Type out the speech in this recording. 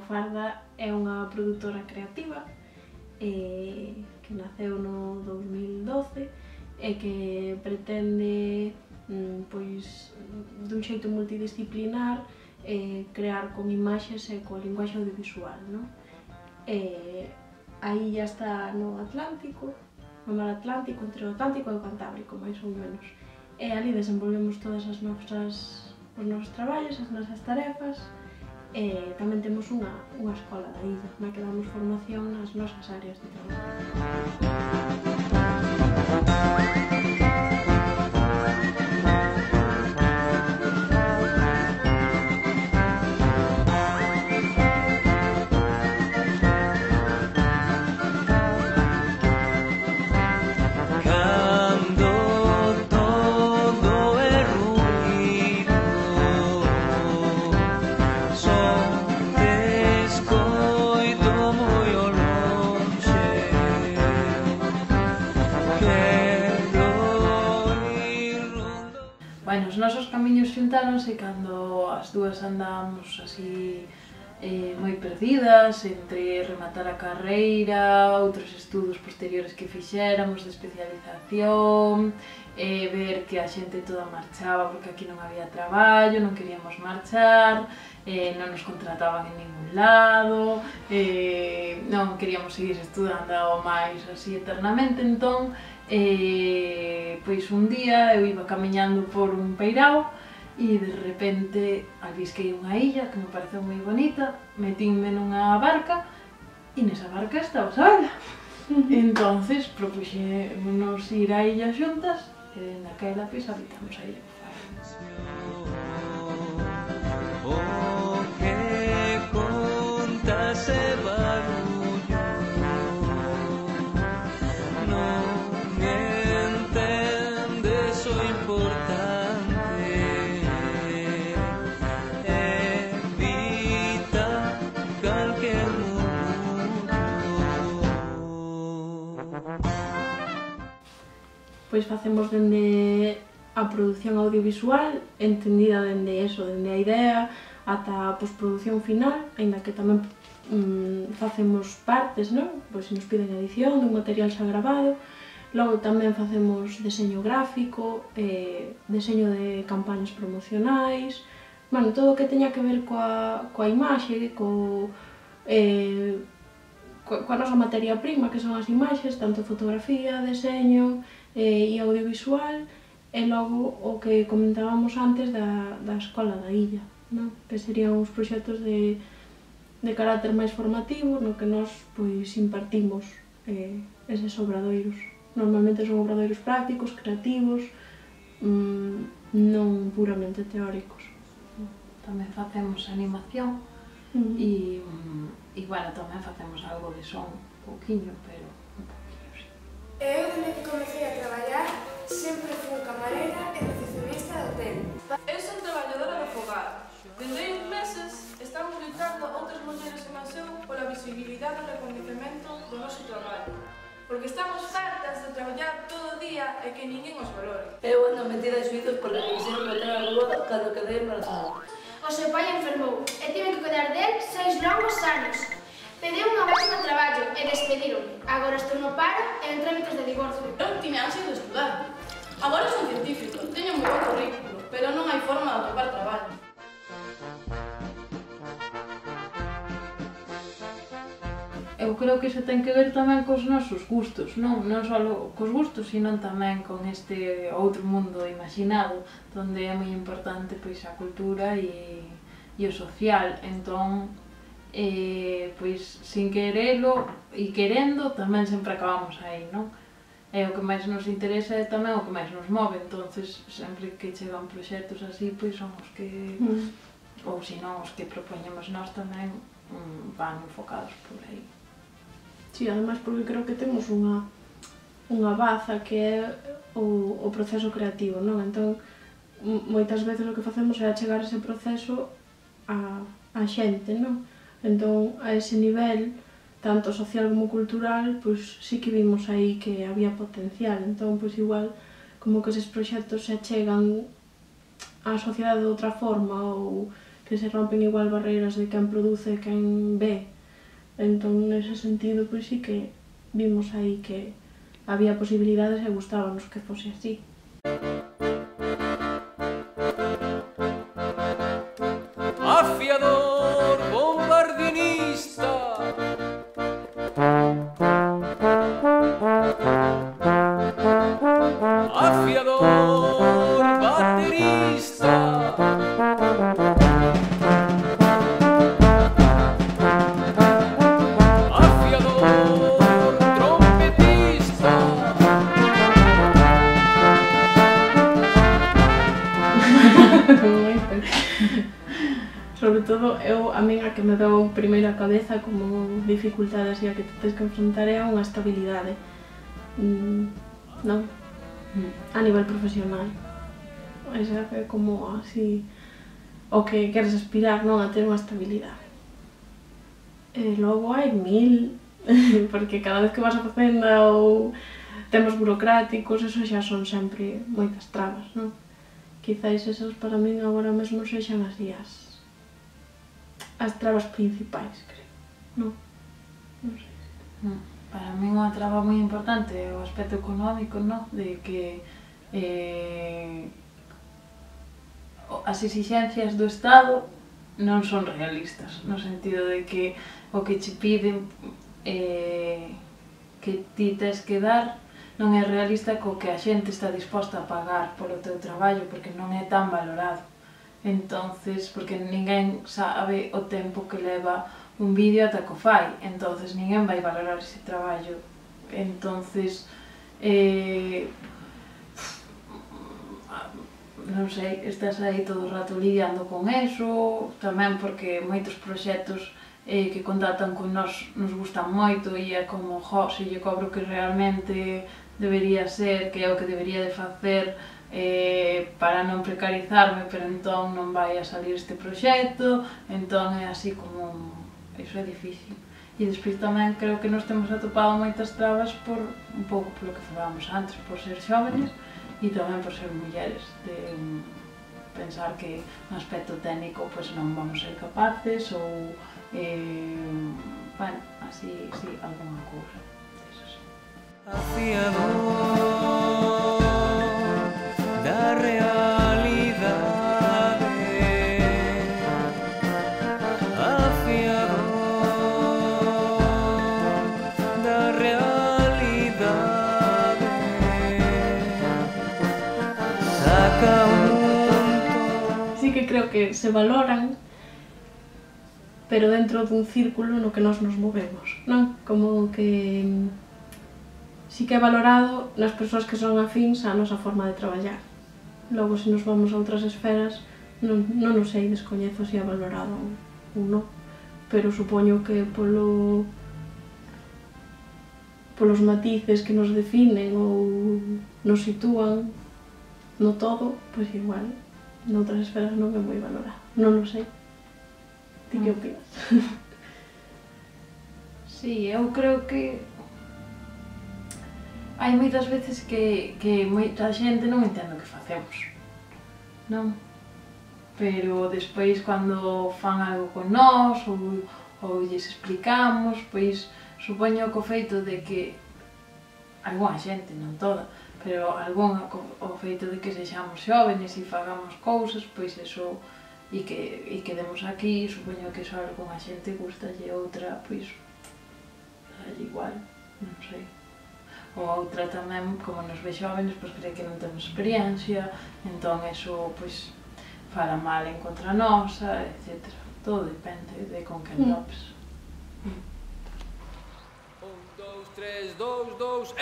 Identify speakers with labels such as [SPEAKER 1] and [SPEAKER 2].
[SPEAKER 1] Farda é unha produtora creativa que naceu no 2012 e que pretende, pois, dun xeito multidisciplinar, crear con imaxes e coa linguaxe audiovisual, non? A illa está no Atlántico, no mar Atlántico, entre o Atlántico e o Cantábrico, máis ou menos. E ali desenvolvemos todas os nosos traballos, as nosas tarefas, e tamén temos unha escola da illa, na que damos formación nas nosas áreas de traballo. Bueno, os nosos camiños xuntáronse cando as dúas andábamos así moi perdidas entre rematar a carreira, outros estudos posteriores que fixéramos de especialización, ver que a xente toda marchaba porque aquí non había traballo, non queríamos marchar, non nos contrataban en ningún lado, non queríamos seguir estudando máis así eternamente, entón pois un día eu iba camiñando por un peirao e de repente albisquei unha illa que me pareceu moi bonita, metínme nunha barca e nesa barca estaba Sabela. Entonces propuxémonos ir á illa xuntas e naquela pois habitamos a illa. O que conta ese barullo pois facemos dende a produción audiovisual, entendida dende a idea, ata a postproducción final, aínda que tamén facemos partes, non? Pois se nos piden edición dun material xa gravado, logo tamén facemos deseño gráfico, deseño de campañas promocionais, bueno, todo o que teña que ver coa imaxe, coa nosa materia prima, que son as imaxes, tanto fotografía, deseño e audiovisual, e logo o que comentábamos antes da escola da illa, que serían uns proxectos de carácter máis formativo, no que nós impartimos eses obradoiros. Normalmente son obradoiros prácticos, creativos, non puramente teóricos. Tamén facemos animación e, bueno, tamén facemos algo de son, un pouquiño, pero un pouquiño, sí.
[SPEAKER 2] Eu, dende que comecei a traballar, sempre fui camareira e recepcionista de hotel.
[SPEAKER 3] Eu son traballadora do fogar. Dende hai uns meses estamos lutando outras mulleres en Mansión pola visibilidade e recoñecemento do noso traballo. Porque estamos fartas de traballar todo o día e que ninguén os valore.
[SPEAKER 4] Eu ando metida en suizos porque quixeron meter a rúa cando quedei embarazada.
[SPEAKER 5] O seu pai enfermou e tive que cuidar del 6 longos anos. Pediu unha baixa no traballo e despediron. Agora estou no paro e en trámites de divorcio.
[SPEAKER 3] Eu tiña ansia de estudar. Agora son científico, teño moi bo currículo, pero non hai forma de atopar traballo.
[SPEAKER 1] Eu creo que iso ten que ver tamén cos nosos gustos, non só cos gustos, sino tamén con este outro mundo imaginado, onde é moi importante pois a cultura e o social. Entón, pois sin querelo e querendo, tamén sempre acabamos aí, non? E o que máis nos interesa é tamén o que máis nos move, entonces sempre que chegan proxectos así, pois son os que, ou senón os que propoñemos nós tamén van enfocados por aí.
[SPEAKER 6] Sí, ademais porque creo que temos unha baza que é o proceso creativo, non? Entón, moitas veces o que facemos é achegar ese proceso á xente, non? Entón, a ese nivel, tanto social como cultural, pois sí que vimos aí que había potencial. Entón, pois igual, como que eses proxectos se achegan á sociedade de outra forma ou que se rompen igual barreiras de quen produce e quen ve. Entón, nese sentido, pois sí que vimos aí que había posibilidades e gustábanos que fose así.
[SPEAKER 7] Afiador bombardinista, afiador baterista, afiador trompetista.
[SPEAKER 6] Sobre todo, a min a que me dou primeiro a cabeza como dificultade así a que te tens que enfrontar é unha estabilidade, non? A nivel profesional. Esa é como así o que queres aspirar, non? A ter unha estabilidade. E logo hai mil, porque cada vez que vas a facenda ou temas burocráticos, eso xa son sempre moitas trabas, non? Quizáis esos para min agora mesmo sexan así as trabas principais, creo, non? Non sei.
[SPEAKER 1] Para min unha traba moi importante é o aspecto económico, non? De que as exixencias do Estado non son realistas, no sentido de que o que che piden que ti tes que dar non é realista co que a xente está disposta a pagar polo teu traballo, porque non é tan valorado. Entonces, porque ninguén sabe o tempo que leva un vídeo ata que o fai, entonces ninguén vai valorar ese traballo. Entonces, non sei, estás aí todo o rato lidiando con eso, tamén porque moitos proxectos que contratan con nos gustan moito e é como, se lle cobro que realmente debería ser, que é o que debería de facer para non precarizarme, pero entón non vai a salir este proxecto, entón é así como, iso é difícil. E despois tamén creo que nos temos atopado moitas trabas por un pouco polo que falábamos antes, por ser xóvenes e tamén por ser mulleres, de pensar que no aspecto técnico pois non vamos ser capaces ou, bueno, así, sí, alguna cousa.
[SPEAKER 7] Afiador da realidade, afiador da realidade, saca
[SPEAKER 6] Sí que creo que se valoran, pero dentro dun círculo no que nós nos movemos, non? Como que sí que é valorado nas persoas que son afíns á nosa forma de traballar. Logo, se nos vamos a outras esferas, non o sei, descoñezo se é valorado ou non, pero supoño que polos matices que nos definen ou nos sitúan no todo, pois igual, noutras esferas non é moi valorado. Non o sei. Ti que opinas?
[SPEAKER 1] Sí, eu creo que hai moitas veces que moita xente non entende o que facemos, non? Pero despois, cando fan algo con nós ou lles explicamos, pois supoño que o feito de que algunha xente, non toda, pero algunha, o feito de que sexamos xóvenes e fagamos cousas, pois eso, e que demos aquí, supoño que só algunha xente gustalle, outra, pois, dalle igual, non sei. Ou outra tamén, como nos ve xóvenes, pois cree que non temos experiencia, entón eso, pois, fala mal en contra nosa, etc. Todo depende de con quen topes.
[SPEAKER 7] 1, 2, 3, 2, 2,